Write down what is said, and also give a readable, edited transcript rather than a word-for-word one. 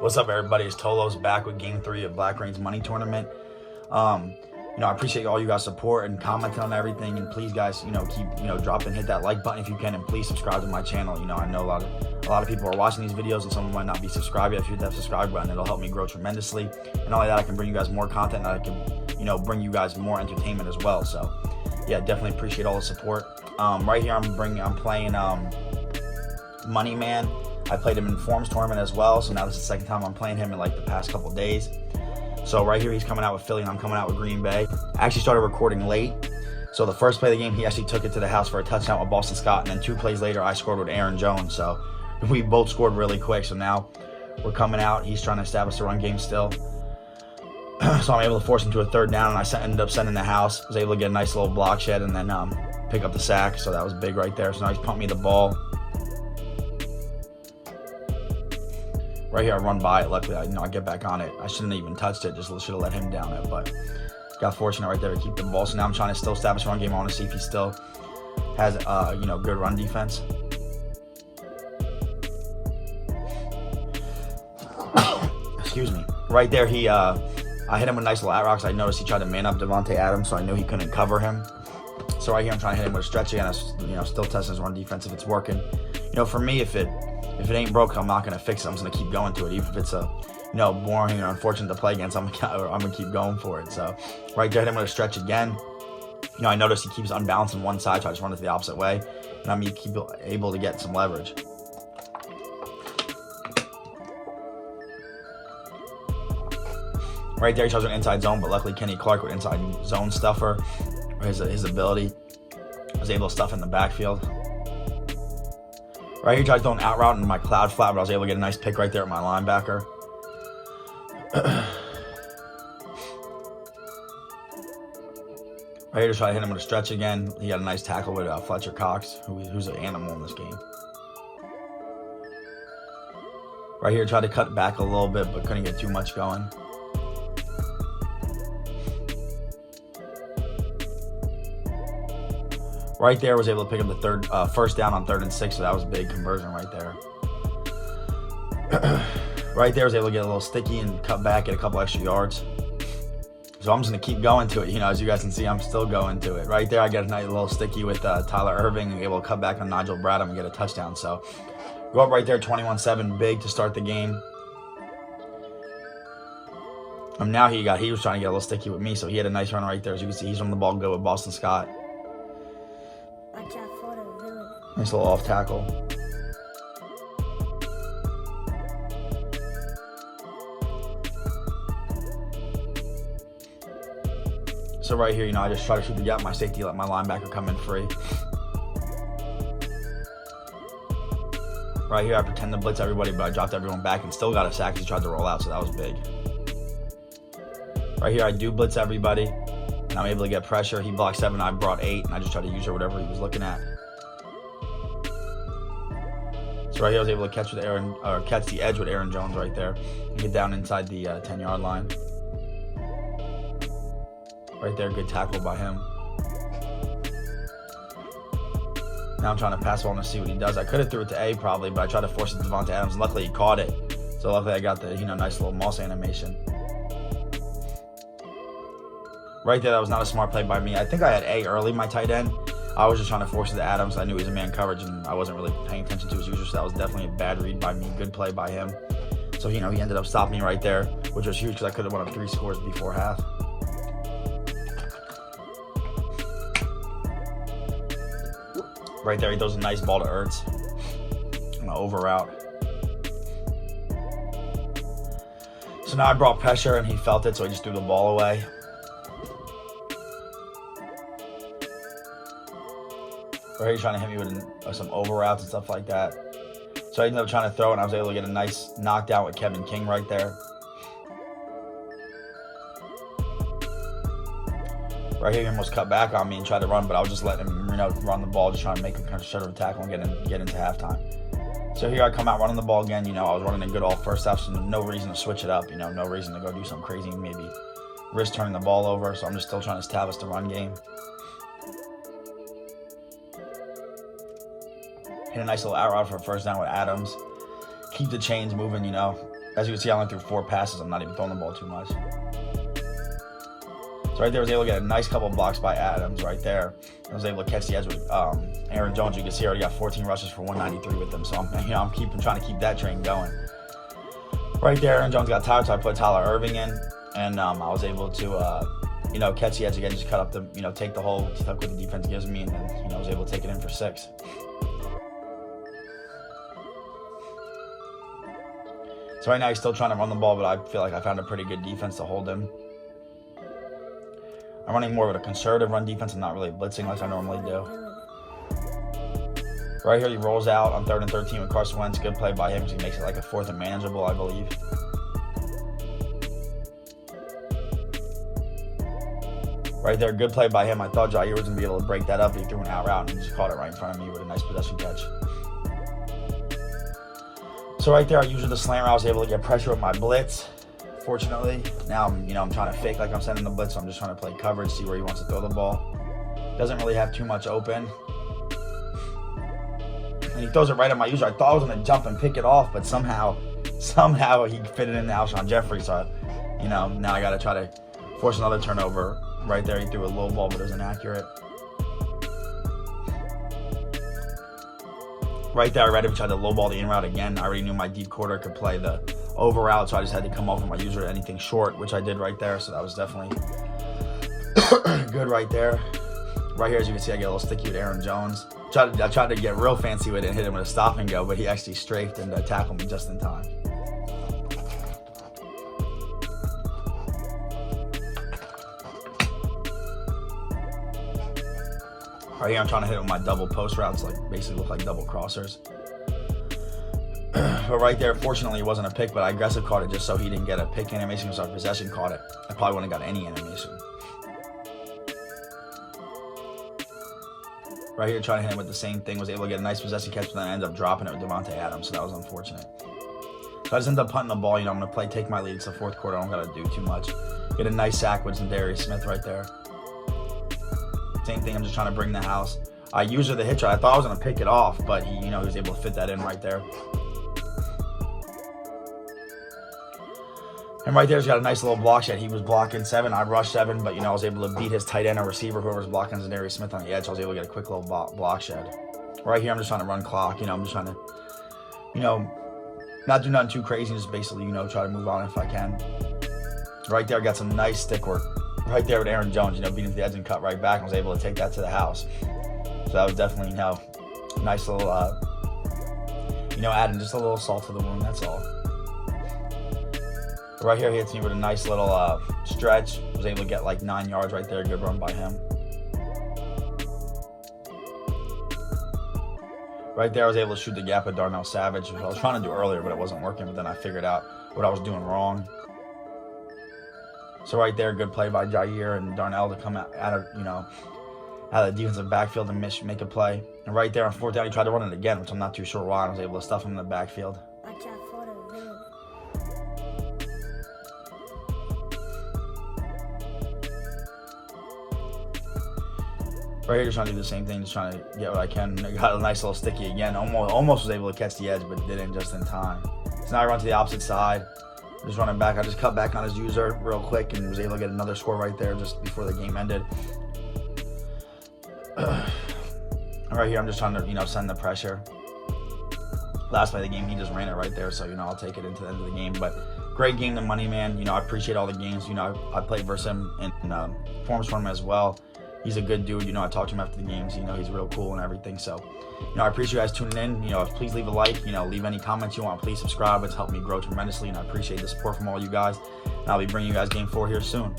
What's up, everybody? It's Tolo's back with Game 3 of Black Rain's Money Tournament. I appreciate all you guys' support and commenting on everything. And please, guys, keep dropping, hit that like button if you can, and please subscribe to my channel. I know a lot of people are watching these videos, and some of them might not be subscribed yet. If you hit that subscribe button, it'll help me grow tremendously. And not only that, I can bring you guys more content, and I can bring you guys more entertainment as well. So yeah, definitely appreciate all the support. Right here, I'm playing Money Man. I played him in Forms tournament as well, so now this is the second time I'm playing him in like the past couple days. So right here, he's coming out with Philly, and I'm coming out with Green Bay. I actually started recording late, so the first play of the game, he actually took it to the house for a touchdown with Boston Scott, and then 2 plays later, I scored with Aaron Jones. So we both scored really quick. So now we're coming out. He's trying to establish the run game still. So I'm able to force him to a third down, and I ended up sending the house. I was able to get a nice little block shed and then pick up the sack. So that was big right there. So now he's pumped me the ball. Right here, I run by it. Luckily, I get back on it. I shouldn't have even touched it. Just should have let him down it, but got fortunate right there to keep the ball. So now I'm trying to still establish a run game. I want to see if he still has, good run defense. Excuse me. Right there, I hit him with a nice little out rocks. I noticed he tried to man up Devontae Adams, so I knew he couldn't cover him. So right here, I'm trying to hit him with a stretch again. Still testing his run defense if it's working. For me, if it ain't broke, I'm not gonna fix it. I'm just gonna keep going to it, even if it's boring or unfortunate to play against. I'm gonna keep going for it. So right there, hit him with a stretch again. I noticed he keeps unbalancing one side, so I just run it the opposite way, and I'm able to get some leverage. Right there, he tries an inside zone, but luckily Kenny Clark with inside zone stuffer, his ability, was able to stuff in the backfield. Right here, he tried throwing out route into my cloud flat, but I was able to get a nice pick right there with my linebacker. Right here, to try to hit him with a stretch again. He got a nice tackle with Fletcher Cox, who's an animal in this game. Right here, tried to cut back a little bit, but couldn't get too much going. Right there, was able to pick up the first down on 3rd and 6, so that was a big conversion right there. Right there, was able to get a little sticky and cut back, get a couple extra yards. So I'm just going to keep going to it. As you guys can see, I'm still going to it. Right there, I get a nice little sticky with Tyler Irving, and able to cut back on Nigel Bradham and get a touchdown. So go up right there, 21-7, big to start the game. Now he was trying to get a little sticky with me, so he had a nice run right there. As you can see, he's on the ball good with Boston Scott. Nice little off tackle. So right here, I just try to shoot the gap. My safety let my linebacker come in free. Right here, I pretend to blitz everybody, but I dropped everyone back and still got a sack as he tried to roll out, so that was big. Right here, I do blitz everybody, and I'm able to get pressure. He blocked 7, I brought 8, and I just tried to use her whatever he was looking at. So right here, I was able to catch the edge with Aaron Jones right there and get down inside the 10-yard line. Right there, good tackle by him. Now I'm trying to pass the ball and see what he does. I could have threw it to A probably, but I tried to force it to Devontae Adams. Luckily, he caught it. So luckily, I got the nice little moss animation. Right there, that was not a smart play by me. I think I had A early, my tight end. I was just trying to force it to Adams. I knew he was in man coverage, and I wasn't really paying attention to his usual, so that was definitely a bad read by me. Good play by him. So, he ended up stopping me right there, which was huge because I could have won up 3 scores before half. Right there, he throws a nice ball to Ertz. I'm going to over route. So now I brought pressure, and he felt it, so he just threw the ball away. Right here, he's trying to hit me with some over routes and stuff like that. So I ended up trying to throw it, and I was able to get a nice knockdown with Kevin King right there. Right here, he almost cut back on me and tried to run, but I was just letting him run the ball, just trying to make him kind of shut of a tackle and get into halftime. So here I come out running the ball again. I was running a good all first half, so no reason to switch it up. No reason to go do something crazy, maybe risk turning the ball over. So I'm just still trying to establish the run game. Hit a nice little out route for a first down with Adams. Keep the chains moving, As you can see, I only threw 4 passes. I'm not even throwing the ball too much. So right there, I was able to get a nice couple blocks by Adams right there. I was able to catch the edge with Aaron Jones. You can see I already got 14 rushes for 193 with them. So I'm trying to keep that train going. Right there, Aaron Jones got tired, so I put Tyler Irving in, and I was able to catch the edge again, just cut up the, take the hole, stuck with the defense gives me, and then, I was able to take it in for 6. So right now he's still trying to run the ball, but I feel like I found a pretty good defense to hold him. I'm running more of a conservative run defense and not really blitzing like I normally do. Right here he rolls out on 3rd and 13 with Carson Wentz. Good play by him because he makes it like a 4th and manageable, I believe. Right there, good play by him. I thought Jair was going to be able to break that up, but he threw an out route and he just caught it right in front of me with a nice possession catch. So right there, I used the slant route. I was able to get pressure with my blitz. Fortunately, now I'm trying to fake like I'm sending the blitz, so I'm just trying to play coverage, see where he wants to throw the ball. Doesn't really have too much open. And he throws it right at my user. I thought I was going to jump and pick it off, but somehow he fit it in the Alshon Jeffrey. So, now I got to try to force another turnover. Right there, he threw a low ball, but it was inaccurate. Right there, I read him try to low ball the in route again. I already knew my deep quarter could play the over route, so I just had to come off of my user at anything short, which I did right there. So that was definitely good right there. Right here, as you can see, I get a little sticky with Aaron Jones. I tried to get real fancy with it and hit him with a stop and go, but he actually strafed and tackled me just in time. Right here, I'm trying to hit it with my double post routes, like basically look like double crossers. But right there, fortunately, it wasn't a pick, but I aggressive caught it just so he didn't get a pick animation, so our possession caught it. I probably wouldn't have got any animation. Right here, trying to hit him with the same thing, was able to get a nice possession catch, but then I ended up dropping it with Devontae Adams, so that was unfortunate. So I just ended up punting the ball. I'm going to take my lead. It's the 4th quarter. I don't got to do too much. Get a nice sack with some Darius Smith right there. Same thing, I'm just trying to bring the house. I used the hitch. I thought I was going to pick it off, but he was able to fit that in right there. And right there, he's got a nice little block shot. He was blocking 7. I rushed 7, but, I was able to beat his tight end or receiver, whoever's blocking Zadarius Smith on the edge. So I was able to get a quick little block shed. Right here, I'm just trying to run clock. I'm just trying to, not do nothing too crazy. Just basically, try to move on if I can. Right there, I got some nice stick work. Right there with Aaron Jones, beating to the edge and cut right back. I was able to take that to the house. So that was definitely, nice little, adding just a little salt to the wound, that's all. Right here, he hits me with a nice little stretch. Was able to get like 9 yards right there. Good run by him. Right there, I was able to shoot the gap with Darnell Savage, which I was trying to do earlier, but it wasn't working. But then I figured out what I was doing wrong. So right there, good play by Jair and Darnell to come out of the defensive backfield and make a play. And right there on 4th down, he tried to run it again, which I'm not too sure why. I was able to stuff him in the backfield. Right here, just trying to do the same thing, just trying to get what I can. I got a nice little sticky again. Almost was able to catch the edge, but didn't just in time. So now I run to the opposite side. Just running back. I just cut back on his user real quick and was able to get another score right there just before the game ended. Right here, I'm just trying to, send the pressure. Last play of the game, he just ran it right there, so, I'll take it into the end of the game. But great game, the money man. I appreciate all the games. I played versus him in Performance Tournament as well. He's a good dude. I talked to him after the games. He's real cool and everything. So, I appreciate you guys tuning in. Please leave a like. Leave any comments you want. Please subscribe. It's helped me grow tremendously, and I appreciate the support from all you guys. And I'll be bringing you guys Game 4 here soon.